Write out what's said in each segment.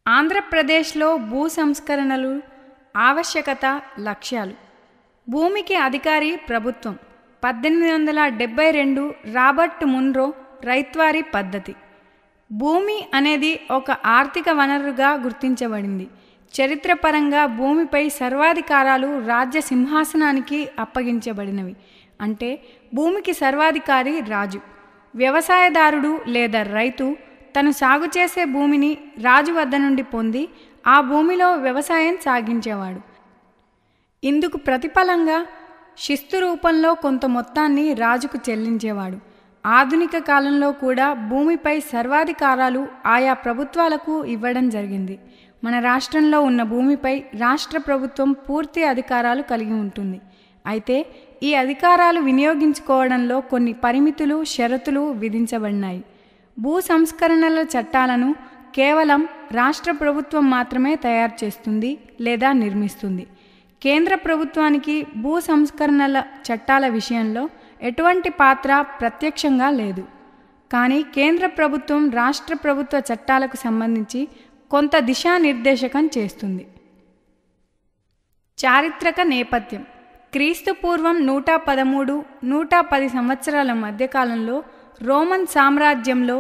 ఆంధ్రప్రదేశ్లో భూ సంస్కరణలు ఆవశ్యకత లక్ష్యాలు. భూమికి అధికారి ప్రభుత్వం. 1872 రాబర్ట్ మున్రో రైత్వారీ పద్ధతి. భూమి అనేది ఒక ఆర్థిక వనరుగా గుర్తించబడింది. చరిత్రపరంగా భూమిపై సర్వాధికారాలు రాజ్య సింహాసనానికి అప్పగించబడినవి. అంటే భూమికి సర్వాధికారి రాజు. వ్యవసాయదారుడు లేదా రైతు తను సాగు చేసే భూమిని రాజు వద్ద నుండి పొంది ఆ భూమిలో వ్యవసాయం సాగించేవాడు. ఇందుకు ప్రతిఫలంగా శిస్తు రూపంలో కొంత మొత్తాన్ని రాజుకు చెల్లించేవాడు. ఆధునిక కాలంలో కూడా భూమిపై సర్వాధికారాలు ఆయా ప్రభుత్వాలకు ఇవ్వడం జరిగింది. మన రాష్ట్రంలో ఉన్న భూమిపై రాష్ట్ర ప్రభుత్వం పూర్తి అధికారాలు కలిగి ఉంటుంది. అయితే ఈ అధికారాలు వినియోగించుకోవడంలో కొన్ని పరిమితులు, షరతులు విధించబడినాయి. భూ సంస్కరణల చట్టాలను కేవలం రాష్ట్ర ప్రభుత్వం మాత్రమే తయారు చేస్తుంది లేదా నిర్మిస్తుంది. కేంద్ర ప్రభుత్వానికి భూ సంస్కరణల చట్టాల విషయంలో ఎటువంటి పాత్ర ప్రత్యక్షంగా లేదు. కానీ కేంద్ర ప్రభుత్వం రాష్ట్ర ప్రభుత్వ చట్టాలకు సంబంధించి కొంత దిశానిర్దేశకం చేస్తుంది. చారిత్రక నేపథ్యం. క్రీస్తుపూర్వం 113-110 సంవత్సరాల మధ్యకాలంలో రోమన్ సామ్రాజ్యంలో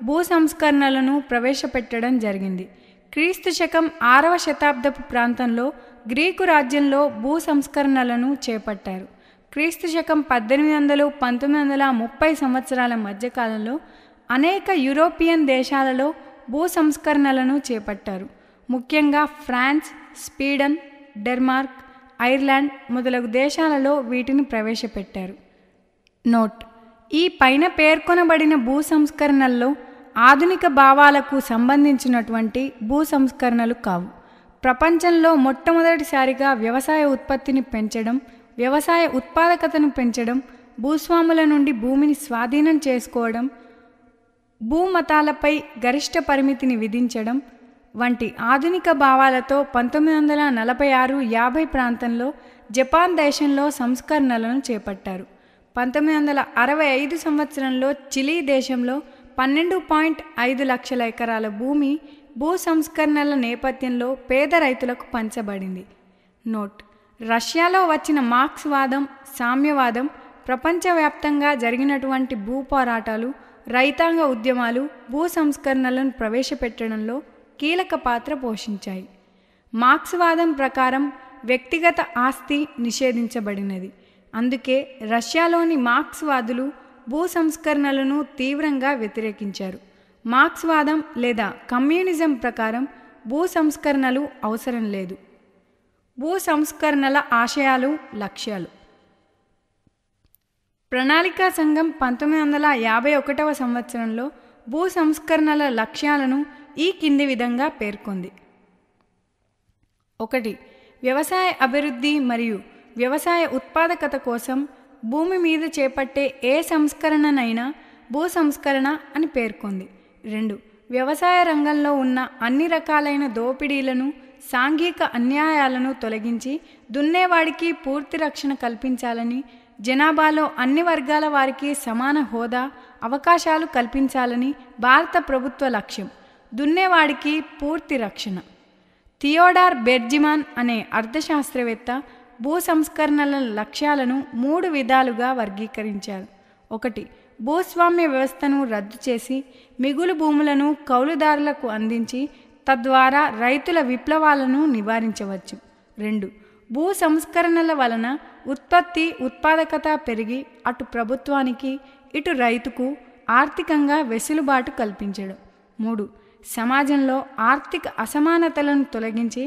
భూ సంస్కరణలను ప్రవేశపెట్టడం జరిగింది. క్రీస్తు శకం 6వ శతాబ్దపు ప్రాంతంలో గ్రీకు రాజ్యంలో భూ సంస్కరణలను చేపట్టారు. క్రీస్తు శకం 1800-1930 సంవత్సరాల మధ్యకాలంలో అనేక యూరోపియన్ దేశాలలో భూ సంస్కరణలను చేపట్టారు. ముఖ్యంగా ఫ్రాన్స్, స్వీడన్, డెన్మార్క్, ఐర్లాండ్ మొదలగు దేశాలలో వీటిని ప్రవేశపెట్టారు. నోట్: ఈ పైన పేర్కొనబడిన భూ సంస్కరణల్లో ఆధునిక భావాలకు సంబంధించినటువంటి భూ సంస్కరణలు కావు. ప్రపంచంలో మొట్టమొదటిసారిగా వ్యవసాయ ఉత్పత్తిని పెంచడం, వ్యవసాయ ఉత్పాదకతను పెంచడం, భూస్వాముల నుండి భూమిని స్వాధీనం చేసుకోవడం, భూమతాలపై గరిష్ట పరిమితిని విధించడం వంటి ఆధునిక భావాలతో 1946-50 ప్రాంతంలో జపాన్ దేశంలో సంస్కరణలను చేపట్టారు. 1965 సంవత్సరంలో చిలీ దేశంలో 12.5 లక్షల ఎకరాల భూమి భూ సంస్కరణల నేపథ్యంలో పేద రైతులకు పంచబడింది. నోట్: రష్యాలో వచ్చిన మార్క్స్వాదం, సామ్యవాదం, ప్రపంచవ్యాప్తంగా జరిగినటువంటి భూ పోరాటాలు, రైతాంగ ఉద్యమాలు భూ సంస్కరణలను ప్రవేశపెట్టడంలో కీలక పాత్ర పోషించాయి. మార్క్స్వాదం ప్రకారం వ్యక్తిగత ఆస్తి నిషేధించబడినది. అందుకే రష్యాలోని మార్క్స్వాదులు భూ సంస్కరణలను తీవ్రంగా వ్యతిరేకించారు. మార్క్స్వాదం లేదా కమ్యూనిజం ప్రకారం భూ సంస్కరణలు అవసరం లేదు. భూ సంస్కరణల ఆశయాలు, లక్ష్యాలు. ప్రణాళికా సంఘం 1951వ సంవత్సరంలో భూ సంస్కరణల లక్ష్యాలను ఈ కింది విధంగా పేర్కొంది. 1. వ్యవసాయ అభివృద్ధి మరియు వ్యవసాయ ఉత్పాదకత కోసం భూమి మీద చేపట్టే ఏ సంస్కరణనైనా భూ సంస్కరణ అని పేర్కొంది. 2. వ్యవసాయ రంగంలో ఉన్న అన్ని రకాలైన దోపిడీలను, సాంఘిక అన్యాయాలను తొలగించి దున్నేవాడికి పూర్తి రక్షణ కల్పించాలని, జనాభాలో అన్ని వర్గాల వారికి సమాన హోదా, అవకాశాలు కల్పించాలని భారత ప్రభుత్వ లక్ష్యం. దున్నేవాడికి పూర్తి రక్షణ. థియోడార్ బెర్జిమాన్ అనే అర్థశాస్త్రవేత్త భూ సంస్కరణల లక్ష్యాలను 3 విధాలుగా వర్గీకరించారు. 1. భూస్వామ్య వ్యవస్థను రద్దు చేసి మిగులు భూములను కౌలుదారులకు అందించి తద్వారా రైతుల విప్లవాలను నివారించవచ్చు. 2. భూ సంస్కరణల వలన ఉత్పత్తి, ఉత్పాదకత పెరిగి అటు ప్రభుత్వానికి ఇటు రైతుకు ఆర్థికంగా వెసులుబాటు కల్పించడం. 3. సమాజంలో ఆర్థిక అసమానతలను తొలగించి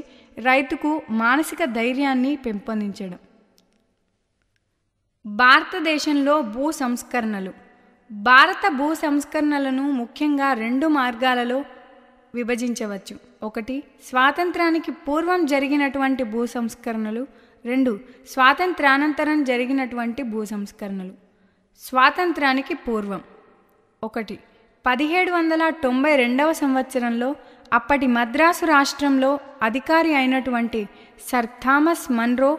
రైతుకు మానసిక ధైర్యాన్ని పెంపొందించడం. భారతదేశంలో భూ సంస్కరణలు. భారత భూ సంస్కరణలను ముఖ్యంగా 2 మార్గాలలో విభజించవచ్చు. 1. స్వాతంత్రానికి పూర్వం జరిగినటువంటి భూ సంస్కరణలు. 2. స్వాతంత్రానంతరం జరిగినటువంటి భూ సంస్కరణలు. స్వాతంత్రానికి పూర్వం. 1. 1792వ సంవత్సరంలో అప్పటి మద్రాసు రాష్ట్రంలో అధికారి అయినటువంటి సర్ థామస్ మన్రో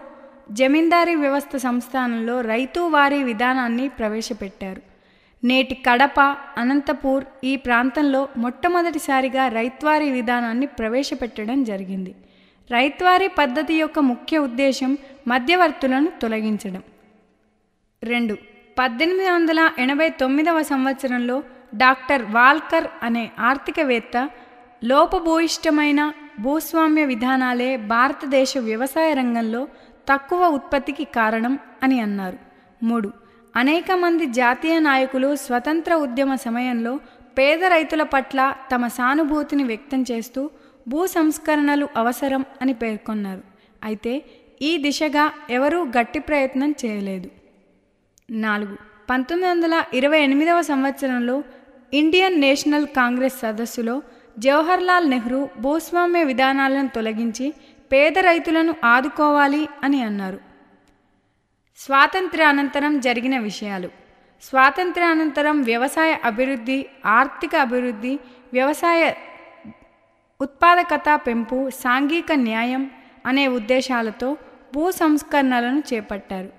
జమీందారీ వ్యవస్థ సంస్థానంలో రైతువారీ విధానాన్ని ప్రవేశపెట్టారు. నేటి కడప, అనంతపూర్ ఈ ప్రాంతంలో మొట్టమొదటిసారిగా రైత్వారీ విధానాన్ని ప్రవేశపెట్టడం జరిగింది. రైత్వారీ పద్ధతి యొక్క ముఖ్య ఉద్దేశం మధ్యవర్తులను తొలగించడం. 2. 1889 సంవత్సరంలో డాక్టర్ వాల్కర్ అనే ఆర్థికవేత్త లోపభూయిష్టమైన భూస్వామ్య విధానాలే భారతదేశ వ్యవసాయ రంగంలో తక్కువ ఉత్పత్తికి కారణం అని అన్నారు. 3. అనేక మంది జాతీయ నాయకులు స్వతంత్ర ఉద్యమ సమయంలో పేద రైతుల పట్ల తమ సానుభూతిని వ్యక్తం చేస్తూ భూ సంస్కరణలు అవసరం అని పేర్కొన్నారు. అయితే ఈ దిశగా ఎవరూ గట్టి ప్రయత్నం చేయలేదు. 4. 1928 సంవత్సరంలో ఇండియన్ నేషనల్ కాంగ్రెస్ సదస్సులో జవహర్లాల్ నెహ్రూ భూస్వామ్య విధానాలను తొలగించి పేద రైతులను ఆదుకోవాలి అని అన్నారు. స్వాతంత్ర్యానంతరం జరిగిన విషయాలు. స్వాతంత్ర్యానంతరం వ్యవసాయ అభివృద్ధి, ఆర్థిక అభివృద్ధి, వ్యవసాయ ఉత్పాదకత పెంపు, సాంఘిక న్యాయం అనే ఉద్దేశాలతో భూ సంస్కరణలను చేపట్టారు.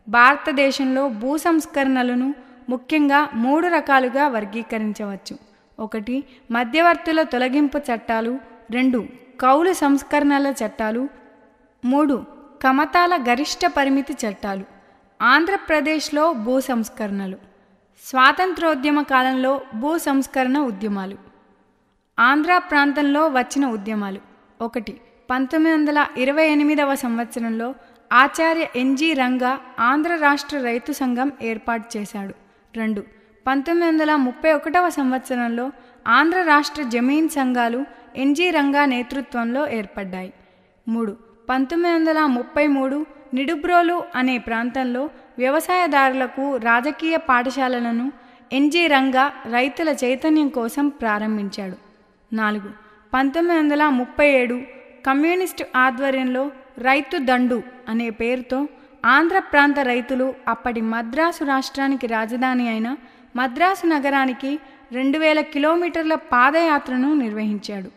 భారతదేశంలో భూ సంస్కరణలను ముఖ్యంగా 3 రకాలుగా వర్గీకరించవచ్చు. 1. మధ్యవర్తుల తొలగింపు చట్టాలు. 2. కౌలు సంస్కరణల చట్టాలు. 3. కమతాల గరిష్ట పరిమితి చట్టాలు. ఆంధ్రప్రదేశ్లో భూ సంస్కరణలు. స్వాతంత్రోద్యమ కాలంలో భూ సంస్కరణ ఉద్యమాలు. ఆంధ్ర ప్రాంతంలో వచ్చిన ఉద్యమాలు. 1. 1928 సంవత్సరంలో ఆచార్య ఎన్జి రంగా ఆంధ్ర రాష్ట్ర రైతు సంఘం ఏర్పాటు చేశాడు. 2. 1931 సంవత్సరంలో ఆంధ్ర రాష్ట్ర జమీన్ సంఘాలు ఎన్జి రంగా నేతృత్వంలో ఏర్పడ్డాయి. 3. 1933 నిడుబ్రోలు అనే ప్రాంతంలో వ్యవసాయదారులకు రాజకీయ పాఠశాలలను ఎన్జి రంగా రైతుల చైతన్యం కోసం ప్రారంభించాడు. 4. 1937 కమ్యూనిస్టు ఆధ్వర్యంలో రైతు దండు అనే పేరుతో ఆంధ్ర ప్రాంత రైతులు అప్పటి మద్రాసు రాష్ట్రానికి రాజధాని అయిన మద్రాసు నగరానికి 2000 కిలోమీటర్ల పాదయాత్రను నిర్వహించాడు.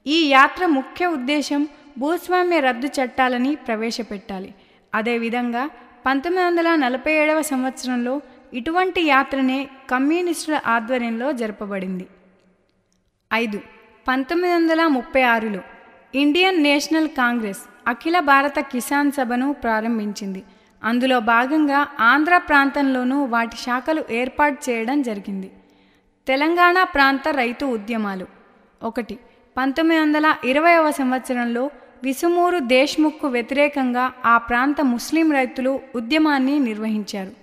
ఈ యాత్ర ముఖ్య ఉద్దేశం భూస్వామ్య రద్దు చట్టాలని ప్రవేశపెట్టాలి. అదేవిధంగా 1947 సంవత్సరంలో ఇటువంటి యాత్రనే కమ్యూనిస్టుల ఆధ్వర్యంలో జరపబడింది. 5. 1936లో ఇండియన్ నేషనల్ కాంగ్రెస్ అఖిల భారత కిసాన్ సభను ప్రారంభించింది. అందులో భాగంగా ఆంధ్ర ప్రాంతంలోనూ వాటి శాఖలు ఏర్పాటు చేయడం జరిగింది. తెలంగాణ ప్రాంత రైతు ఉద్యమాలు. 1. 1920 సంవత్సరంలో విసుమూరు దేశ్ముఖ్కు వ్యతిరేకంగా ఆ ప్రాంత ముస్లిం రైతులు ఉద్యమాన్ని నిర్వహించారు.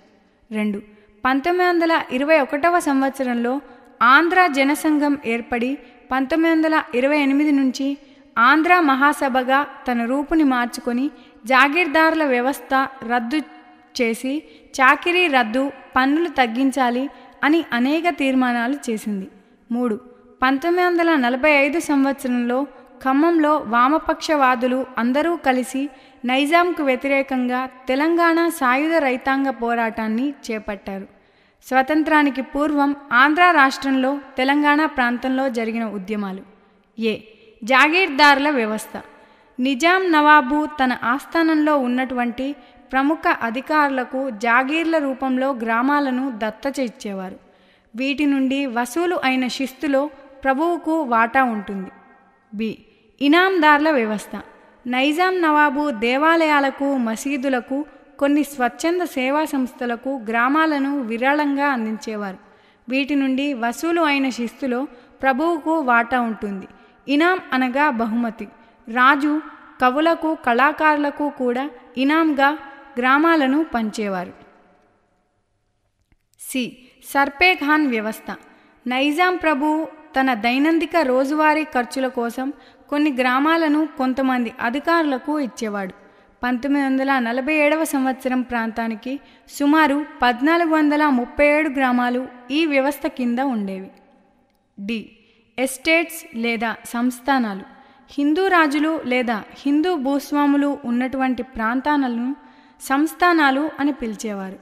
2. 1921 సంవత్సరంలో ఆంధ్ర జనసంఘం ఏర్పడి 1928 నుంచి ఆంధ్ర మహాసభగా తన రూపుని మార్చుకొని జాగీర్దారుల వ్యవస్థ రద్దు చేసి చాకిరీ రద్దు, పన్నులు తగ్గించాలి అని అనేక తీర్మానాలు చేసింది. 3. 1945 సంవత్సరంలో ఖమ్మంలో వామపక్షవాదులు అందరూ కలిసి నైజాంకు వ్యతిరేకంగా తెలంగాణ సాయుధ రైతాంగ పోరాటాన్ని చేపట్టారు. స్వతంత్రానికి పూర్వం ఆంధ్ర రాష్ట్రంలో తెలంగాణ ప్రాంతంలో జరిగిన ఉద్యమాలు. జాగీర్దారుల వ్యవస్థ. నిజాం నవాబు తన ఆస్థానంలో ఉన్నటువంటి ప్రముఖ అధికారులకు జాగీర్ల రూపంలో గ్రామాలను దత్తత ఇచ్చేవారు. వీటి నుండి వసూలు అయిన శిస్తులో ప్రభువుకు వాటా ఉంటుంది. ఇనాందార్ల వ్యవస్థ. నైజాం నవాబు దేవాలయాలకు, మసీదులకు, కొన్ని స్వచ్ఛంద సేవా సంస్థలకు గ్రామాలను విరాళంగా అందించేవారు. వీటి నుండి వసూలు అయిన శిస్తులో ప్రభువుకు వాటా ఉంటుంది. ఇనాం అనగా బహుమతి. రాజు కవులకు, కళాకారులకు కూడా ఇనాంగా గ్రామాలను పంచేవారు. సర్పేఖాన్ వ్యవస్థ. నైజాం ప్రభువు తన దైనందిక రోజువారీ ఖర్చుల కోసం కొన్ని గ్రామాలను కొంతమంది అధికారులకు ఇచ్చేవాడు. 1947 సంవత్సరం ప్రాంతానికి సుమారు 1437 గ్రామాలు ఈ వ్యవస్థ కింద ఉండేవి. ఎస్టేట్స్ లేదా సంస్థానాలు. హిందూ రాజులు లేదా హిందూ భూస్వాములు ఉన్నటువంటి ప్రాంతాలను సంస్థానాలు అని పిలిచేవారు.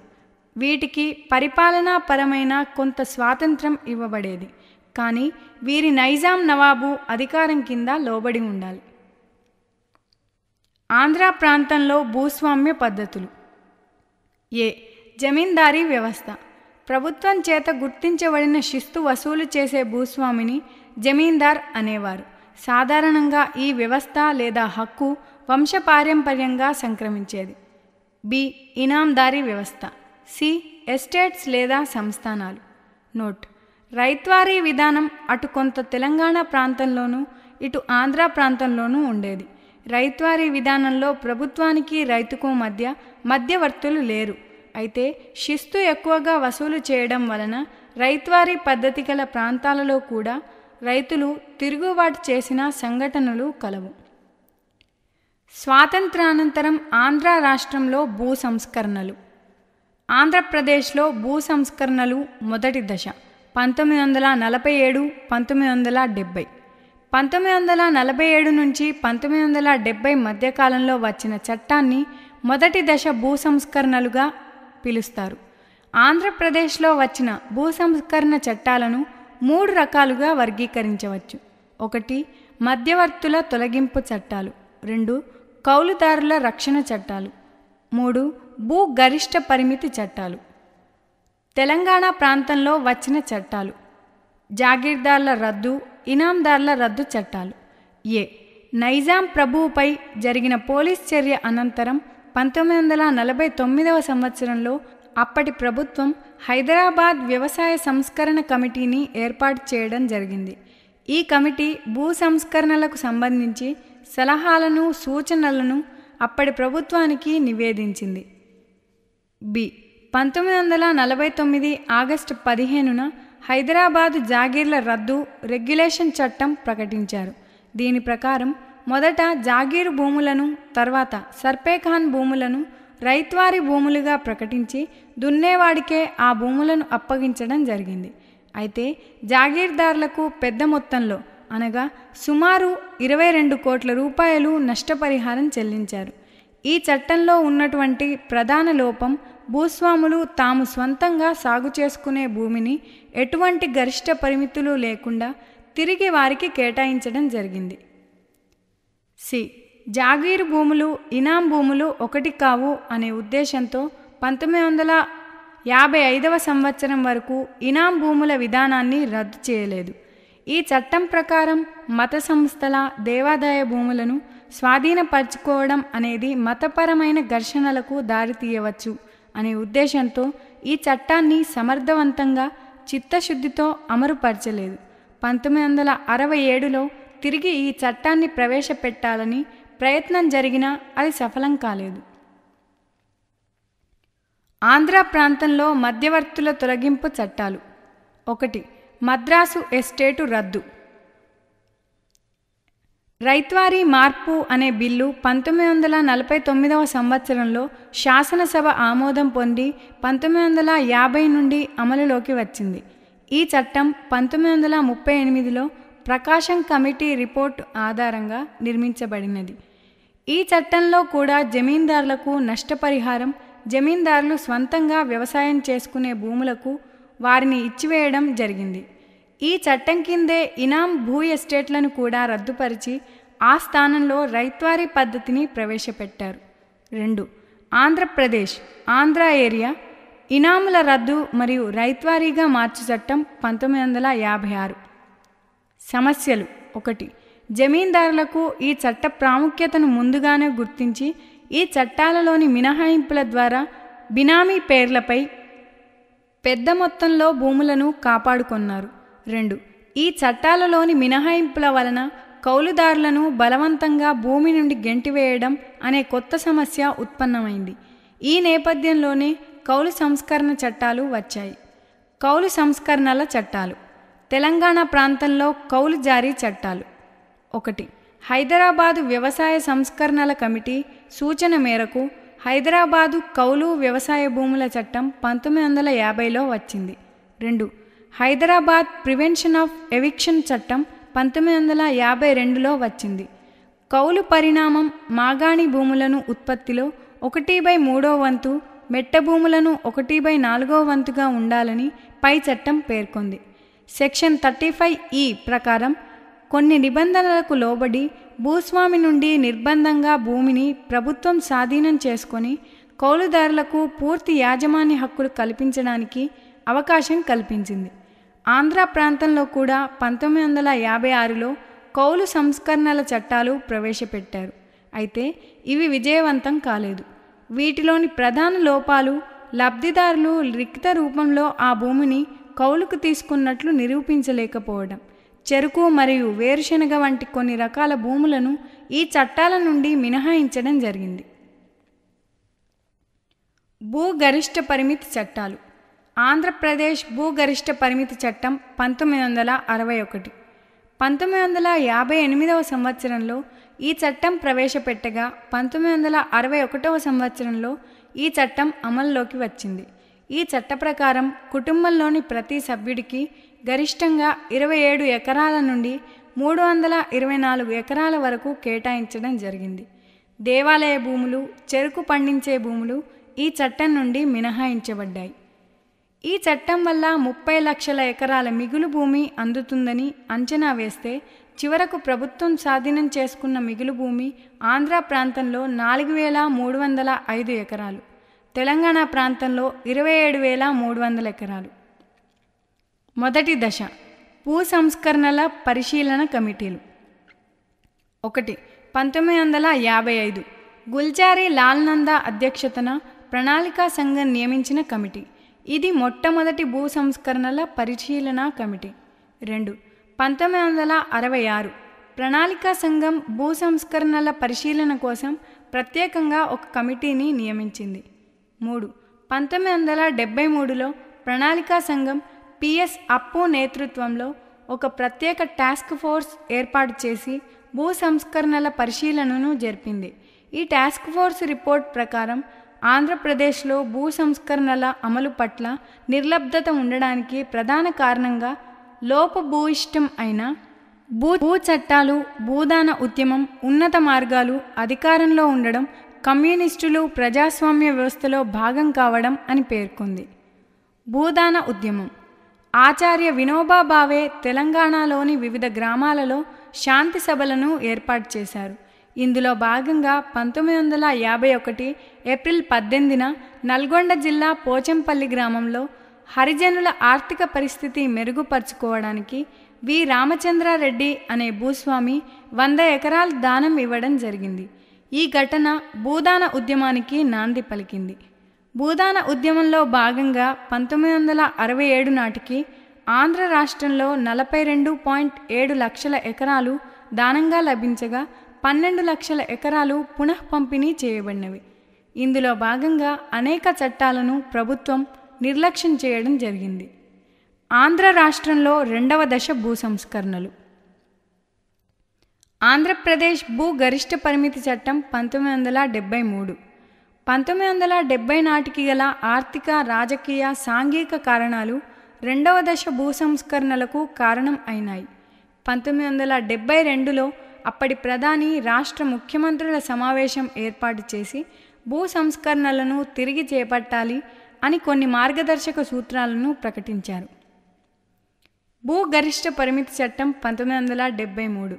వీటికి పరిపాలనాపరమైన కొంత స్వాతంత్రం ఇవ్వబడేది. కానీ వీరి నైజాం నవాబు అధికారం కింద లోబడి ఉండాలి. ఆంధ్ర ప్రాంతంలో భూస్వామ్య పద్ధతులు. జమీందారీ వ్యవస్థ. ప్రభుత్వం చేత గుర్తించబడిన శిస్తు వసూలు చేసే భూస్వామిని జమీందార్ అనేవారు. సాధారణంగా ఈ వ్యవస్థ లేదా హక్కు వంశపారంపర్యంగా సంక్రమించేది. బి. ఇనాందారీ వ్యవస్థ. సి. ఎస్టేట్స్ లేదా సంస్థానాలు. నోట్: రైత్వారీ విధానం అటు కొంత తెలంగాణ ప్రాంతంలోనూ ఇటు ఆంధ్ర ప్రాంతంలోనూ ఉండేది. రైత్వారీ విధానంలో ప్రభుత్వానికి రైతుకు మధ్య మధ్యవర్తులు లేరు. అయితే శిస్తు ఎక్కువగా వసూలు చేయడం వలన రైత్వారీ పద్ధతి గల ప్రాంతాలలో కూడా రైతులు తిరుగుబాటు చేసిన సంఘటనలు కలవు. స్వాతంత్రానంతరం ఆంధ్ర రాష్ట్రంలో భూ సంస్కరణలు. ఆంధ్రప్రదేశ్లో భూ సంస్కరణలు మొదటి దశ 1947-1970. 1947 నుంచి 1970 మధ్యకాలంలో వచ్చిన చట్టాన్ని మొదటి దశ భూ సంస్కరణలుగా పిలుస్తారు. ఆంధ్రప్రదేశ్లో వచ్చిన భూ సంస్కరణ చట్టాలను 3 రకాలుగా వర్గీకరించవచ్చు. 1. మధ్యవర్తుల తొలగింపు చట్టాలు. 2. కౌలుదారుల రక్షణ చట్టాలు. 3. భూ గరిష్ట పరిమితి చట్టాలు. తెలంగాణ ప్రాంతంలో వచ్చిన చట్టాలు. జాగీర్దార్ల రద్దు, ఇనాందార్ల రద్దు చట్టాలు. ఏ. నైజాం ప్రభువుపై జరిగిన పోలీస్ చర్య అనంతరం 1949 సంవత్సరంలో అప్పటి ప్రభుత్వం హైదరాబాద్ వ్యవసాయ సంస్కరణ కమిటీని ఏర్పాటు చేయడం జరిగింది. ఈ కమిటీ భూ సంస్కరణలకు సంబంధించి సలహాలను, సూచనలను అప్పటి ప్రభుత్వానికి నివేదించింది. బి. 1949 ఆగస్టు 15న హైదరాబాదు జాగీర్ల రద్దు రెగ్యులేషన్ చట్టం ప్రకటించారు. దీని ప్రకారం మొదట జాగీరు భూములను, తర్వాత సర్పేఖాన్ భూములను రైత్వారీ భూములుగా ప్రకటించి దున్నేవాడికే ఆ భూములను అప్పగించడం జరిగింది. అయితే జాగీర్దారులకు పెద్ద మొత్తంలో అనగా సుమారు 22 కోట్ల రూపాయలు నష్టపరిహారం చెల్లించారు. ఈ చట్టంలో ఉన్నటువంటి ప్రధాన లోపం భూస్వాములు తాము స్వంతంగా సాగు చేసుకునే భూమిని ఎటువంటి గరిష్ట పరిమితులు లేకుండా తిరిగి వారికి కేటాయించడం జరిగింది. సి. జాగీరు భూములు, ఇనాం భూములు ఒకటి కావు అనే ఉద్దేశంతో 1955 సంవత్సరం వరకు ఇనాం భూముల విధానాన్ని రద్దు చేయలేదు. ఈ చట్టం ప్రకారం మత సంస్థల, దేవాదాయ భూములను స్వాధీనపరచుకోవడం అనేది మతపరమైన ఘర్షణలకు దారితీయవచ్చు అనే ఉద్దేశంతో ఈ చట్టాన్ని సమర్థవంతంగా, చిత్తశుద్ధితో అమలుపరచలేదు. 1967లో తిరిగి ఈ చట్టాన్ని ప్రవేశపెట్టాలని ప్రయత్నం జరిగినా అది సఫలం కాలేదు. ఆంధ్ర ప్రాంతంలో మధ్యవర్తుల తొలగింపు చట్టాలు. 1. మద్రాసు ఎస్టేటు రద్దు. రైత్వారీ మార్పు అనే బిల్లు 1949 సంవత్సరంలో శాసనసభ ఆమోదం పొంది 1950 నుండి అమలులోకి వచ్చింది. ఈ చట్టం 1938లో ప్రకాశం కమిటీ రిపోర్ట్ ఆధారంగా నిర్మించబడినది. ఈ చట్టంలో కూడా జమీందారులకు నష్టపరిహారం, జమీందారులు స్వంతంగా వ్యవసాయం చేసుకునే భూములకు వారిని ఇచ్చివేయడం జరిగింది. ఈ చట్టం కిందే ఇనాం భూ ఎస్టేట్లను కూడా రద్దుపరిచి ఆ స్థానంలో రైత్వారీ పద్ధతిని ప్రవేశపెట్టారు. 2. ఆంధ్రప్రదేశ్ ఆంధ్ర ఏరియా ఇనాముల రద్దు మరియు రైత్వారీగా మార్చు చట్టం 1956. సమస్యలు. 1. జమీందారులకు ఈ చట్ట ప్రాముఖ్యతను ముందుగానే గుర్తించి ఈ చట్టాలలోని మినహాయింపుల ద్వారా బినామీ పేర్లపై పెద్ద మొత్తంలో భూములను కాపాడుకున్నారు. 2. ఈ చట్టాలలోని మినహాయింపుల వలన కౌలుదారులను బలవంతంగా భూమి నుండి గెంటివేయడం అనే కొత్త సమస్య ఉత్పన్నమైంది. ఈ నేపథ్యంలోనే కౌలు సంస్కరణ చట్టాలు వచ్చాయి. కౌలు సంస్కరణల చట్టాలు. తెలంగాణ ప్రాంతంలో కౌలు జారీ చట్టాలు. 1. హైదరాబాదు వ్యవసాయ సంస్కరణల కమిటీ సూచన మేరకు హైదరాబాదు కౌలు వ్యవసాయ భూముల చట్టం 1950లో వచ్చింది. 2. హైదరాబాద్ ప్రివెన్షన్ ఆఫ్ ఎవిక్షన్ చట్టం 1952లో వచ్చింది. కౌలు పరిణామం మాగాణి భూములను ఉత్పత్తిలో 1/3 వంతు, మెట్ట భూములను 1/4 వంతుగా ఉండాలని పై చట్టం పేర్కొంది. సెక్షన్ 35E ప్రకారం కొన్ని నిబంధనలకు లోబడి భూస్వామి నుండి నిర్బంధంగా భూమిని ప్రభుత్వం స్వాధీనం చేసుకొని కౌలుదారులకు పూర్తి యాజమాన్య హక్కులు కల్పించడానికి అవకాశం కల్పించింది. ఆంధ్ర ప్రాంతంలో కూడా 1956లో కౌలు సంస్కరణల చట్టాలు ప్రవేశపెట్టారు. అయితే ఇవి విజయవంతం కాలేదు. వీటిలోని ప్రధాన లోపాలు లబ్ధిదారులు లిఖిత రూపంలో ఆ భూమిని కౌలుకు తీసుకున్నట్లు నిరూపించలేకపోవడం, చెరుకు మరియు వేరుశెనగ వంటి కొన్ని రకాల భూములను ఈ చట్టాల నుండి మినహాయించడం జరిగింది. భూగరిష్ట పరిమితి చట్టాలు. ఆంధ్రప్రదేశ్ భూగరిష్ట పరిమితి చట్టం 1961. 1958వ సంవత్సరంలో ఈ చట్టం ప్రవేశపెట్టగా 1961వ సంవత్సరంలో ఈ చట్టం అమల్లోకి వచ్చింది. ఈ చట్ట ప్రకారం కుటుంబంలోని ప్రతి సభ్యుడికి గరిష్టంగా 27 ఎకరాల నుండి 324 ఎకరాల వరకు కేటాయించడం జరిగింది. దేవాలయ భూములు, చెరుకు పండించే భూములు ఈ చట్టం నుండి మినహాయించబడ్డాయి. ఈ చట్టం వల్ల 30 లక్షల ఎకరాల మిగులు భూమి అందుతుందని అంచనా వేస్తే చివరకు ప్రభుత్వం స్వాధీనం చేసుకున్న మిగులు భూమి ఆంధ్ర ప్రాంతంలో 4,305 ఎకరాలు, తెలంగాణ ప్రాంతంలో 27,300 ఎకరాలు. మొదటి దశ భూ సంస్కరణల పరిశీలన కమిటీలు. 1. 1955 గుల్జారీ లాల్నందా అధ్యక్షతన ప్రణాళికా సంఘం నియమించిన కమిటీ. ఇది మొట్టమొదటి భూ సంస్కరణల పరిశీలనా కమిటీ. 2. 1966 ప్రణాళికా సంఘం భూ సంస్కరణల పరిశీలన కోసం ప్రత్యేకంగా ఒక కమిటీని నియమించింది. 3. 1973లో ప్రణాళికా సంఘం పిఎస్ అప్పు నేతృత్వంలో ఒక ప్రత్యేక టాస్క్ ఫోర్స్ ఏర్పాటు చేసి భూ సంస్కరణల పరిశీలనను జరిపింది. ఈ టాస్క్ ఫోర్స్ రిపోర్ట్ ప్రకారం ఆంధ్రప్రదేశ్లో భూ సంస్కరణల అమలు పట్ల నిర్లబ్ధత ఉండడానికి ప్రధాన కారణంగా లోపభూయిష్టం అయిన భూ చట్టాలు, భూదాన ఉద్యమం, ఉన్నత మార్గాలు, అధికారంలో ఉండడం, కమ్యూనిస్టులు ప్రజాస్వామ్య వ్యవస్థలో భాగం కావడం అని పేర్కొంది. భూదాన ఉద్యమం. ఆచార్య వినోబా భావే తెలంగాణలోని వివిధ గ్రామాలలో శాంతి సభలను ఏర్పాటు చేశారు. ఇందులో భాగంగా 1951 ఏప్రిల్ 18న నల్గొండ జిల్లా పోచంపల్లి గ్రామంలో హరిజనుల ఆర్థిక పరిస్థితి మెరుగుపరుచుకోవడానికి వి రామచంద్రారెడ్డి అనే భూస్వామి 100 ఎకరాలు దానం ఇవ్వడం జరిగింది. ఈ ఘటన భూదాన ఉద్యమానికి నాంది పలికింది. భూదాన ఉద్యమంలో భాగంగా 1967 నాటికి ఆంధ్ర రాష్ట్రంలో 42.7 లక్షల ఎకరాలు దానంగా లభించగా 12 లక్షల ఎకరాలు పునః పంపిణీ చేయబడినవి. ఇందులో భాగంగా అనేక చట్టాలను ప్రభుత్వం నిర్లక్ష్యం చేయడం జరిగింది. ఆంధ్ర రాష్ట్రంలో రెండవ దశ భూ సంస్కరణలు. ఆంధ్రప్రదేశ్ భూ గరిష్ట పరిమితి చట్టం 1973. 1970 నాటికి గల ఆర్థిక, రాజకీయ, సాంఘిక కారణాలు రెండవ దశ భూ సంస్కరణలకు కారణం అయినాయి. 1972లో అప్పటి ప్రధాని రాష్ట్ర ముఖ్యమంత్రుల సమావేశం ఏర్పాటు చేసి భూ సంస్కరణలను తిరిగి చేపట్టాలి అని కొన్ని మార్గదర్శక సూత్రాలను ప్రకటించారు. భూ గరిష్ట పరిమితి చట్టం 1973.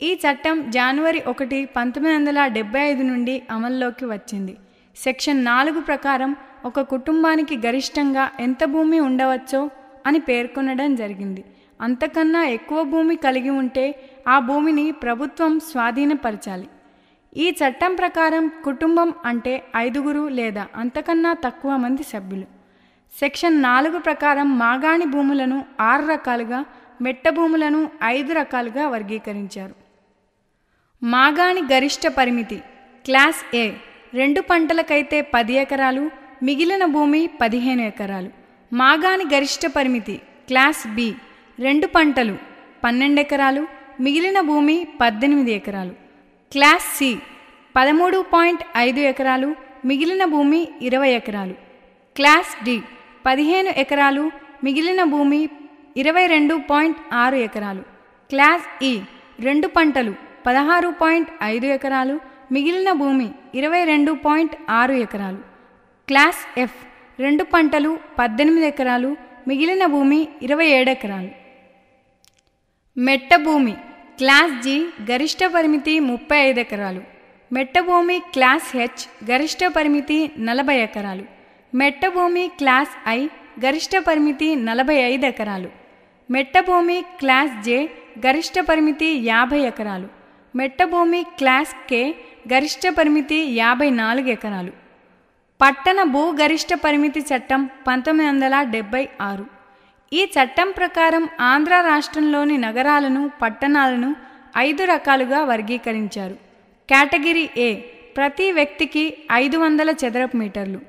ఈ చట్టం జనవరి 1, 1975 నుండి అమల్లోకి వచ్చింది. సెక్షన్ 4 ప్రకారం ఒక కుటుంబానికి గరిష్టంగా ఎంత భూమి ఉండవచ్చో అని పేర్కొనడం జరిగింది. అంతకన్నా ఎక్కువ భూమి కలిగి ఉంటే ఆ భూమిని ప్రభుత్వం స్వాధీనపరచాలి. ఈ చట్టం ప్రకారం కుటుంబం అంటే 5 లేదా అంతకన్నా తక్కువ మంది సభ్యులు. సెక్షన్ 4 ప్రకారం మాగాణి భూములను 6 రకాలుగా, మెట్ట భూములను 5 రకాలుగా వర్గీకరించారు. మాగాణి గరిష్ట పరిమితి క్లాస్ ఏ 2 పంటలకైతే 10 ఎకరాలు, మిగిలిన భూమి 15 ఎకరాలు. మాగాణి గరిష్ట పరిమితి క్లాస్ బి 2 పంటలు 12 ఎకరాలు, మిగిలిన భూమి 18 ఎకరాలు. క్లాస్ సి 13.5 ఎకరాలు, మిగిలిన భూమి 20 ఎకరాలు. క్లాస్ డి 15 ఎకరాలు, మిగిలిన భూమి 22.6 ఎకరాలు. క్లాస్ ఈ 2 పంటలు 16.5 ఎకరాలు, మిగిలిన భూమి 22.6 ఎకరాలు. క్లాస్ ఎఫ్ 2 పంటలు 18 ఎకరాలు, మిగిలిన భూమి 27 ఎకరాలు. మెట్ట భూమి క్లాస్ జి గరిష్ట పరిమితి 35 ఎకరాలు. మెట్ట భూమి క్లాస్ హెచ్ గరిష్ట పరిమితి 40 ఎకరాలు. మెట్ట భూమి క్లాస్ ఐ గరిష్ట పరిమితి 45 ఎకరాలు. మెట్ట భూమి క్లాస్ జే గరిష్ట పరిమితి 50 ఎకరాలు. మెట్ట భూమి క్లాస్ కే గరిష్ట పరిమితి 54 ఎకరాలు. పట్టణ భూ గరిష్ట పరిమితి చట్టం 1976. ఈ చట్టం ప్రకారం ఆంధ్ర రాష్ట్రంలోని నగరాలను, పట్టణాలను 5 రకాలుగా వర్గీకరించారు. కేటగిరీ ఏ ప్రతి వ్యక్తికి 500 చదరపు మీటర్లు.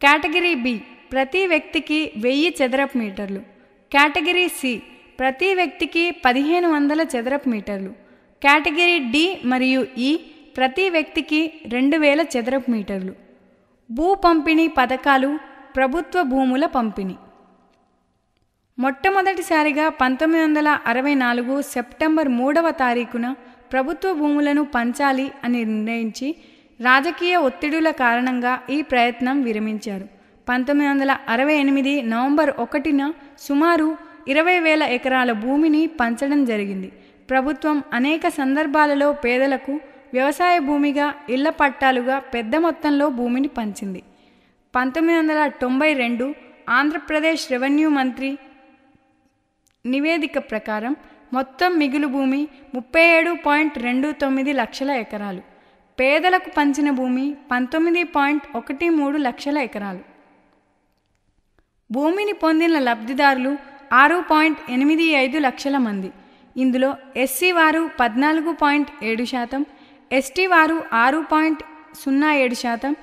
కేటగిరీ బి ప్రతి వ్యక్తికి 1000 చదరపు మీటర్లు. కేటగిరీ సి ప్రతి వ్యక్తికి 1500 చదరపు మీటర్లు. కేటగిరీ డి మరియు ఈ ప్రతి వ్యక్తికి 2000 చదరపు మీటర్లు. భూ పంపిణీ పథకాలు. ప్రభుత్వ భూముల పంపిణీ. మొట్టమొదటిసారిగా 1964 సెప్టెంబర్ 3వ తారీఖున ప్రభుత్వ భూములను పంచాలి అని నిర్ణయించి రాజకీయ ఒత్తిడుల కారణంగా ఈ ప్రయత్నం విరమించారు. 1968 నవంబర్ 1న సుమారు 20,000 ఎకరాల భూమిని పంచడం జరిగింది. ప్రభుత్వం అనేక సందర్భాలలో పేదలకు వ్యవసాయ భూమిగా, ఇళ్ల పట్టాలుగా పెద్ద మొత్తంలో భూమిని పంచింది. 1992 ఆంధ్రప్రదేశ్ రెవెన్యూ మంత్రి నివేదిక ప్రకారం మొత్తం మిగులు భూమి 37.29 లక్షల ఎకరాలు. పేదలకు పంచిన భూమి 19.13 లక్షల ఎకరాలు. భూమిని పొందిన లబ్ధిదారులు 6.85 లక్షల మంది. ఇందులో ఎస్సీ వారు 14.7%, ఎస్టీ వారు 6.07%,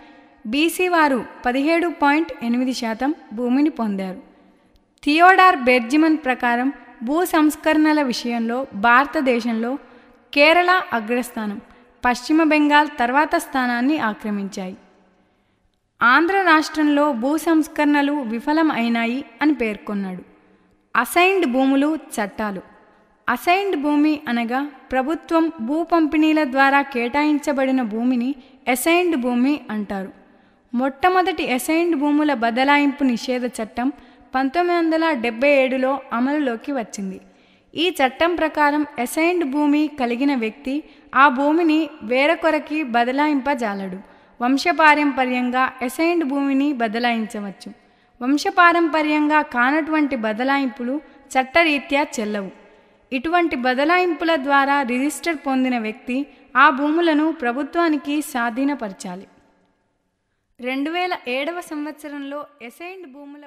బీసీ వారు 17.8% భూమిని పొందారు. థియోడార్ బెర్జిమన్ ప్రకారం భూ సంస్కరణల విషయంలో భారతదేశంలో కేరళ అగ్రస్థానం, పశ్చిమ బెంగాల్ తర్వాత స్థానాన్ని ఆక్రమించాయి. ఆంధ్ర రాష్ట్రంలో భూ సంస్కరణలు విఫలం అయినాయి అని పేర్కొన్నాడు. అసైన్డ్ భూములు చట్టాలు. అసైన్డ్ భూమి అనగా ప్రభుత్వం భూ పంపిణీల ద్వారా కేటాయించబడిన భూమిని అసైన్డ్ భూమి అంటారు. మొట్టమొదటి అసైన్డ్ భూముల బదలాయింపు నిషేధ చట్టం 1977లో అమలులోకి వచ్చింది. ఈ చట్టం ప్రకారం అసైన్డ్ భూమి కలిగిన వ్యక్తి ఆ భూమిని వేరొకరికి బదలాయింపజాలడు. వంశపారంపర్యంగా అసైన్డ్ భూమిని బదలాయించవచ్చు. వంశపారంపర్యంగా కానటువంటి బదలాయింపులు చట్టరీత్యా చెల్లవు. ఇటువంటి బదలాయింపుల ద్వారా రిజిస్టర్ పొందిన వ్యక్తి ఆ భూములను ప్రభుత్వానికి స్వాధీనపరచాలి. 2007వ సంవత్సరంలో అసైన్డ్ భూముల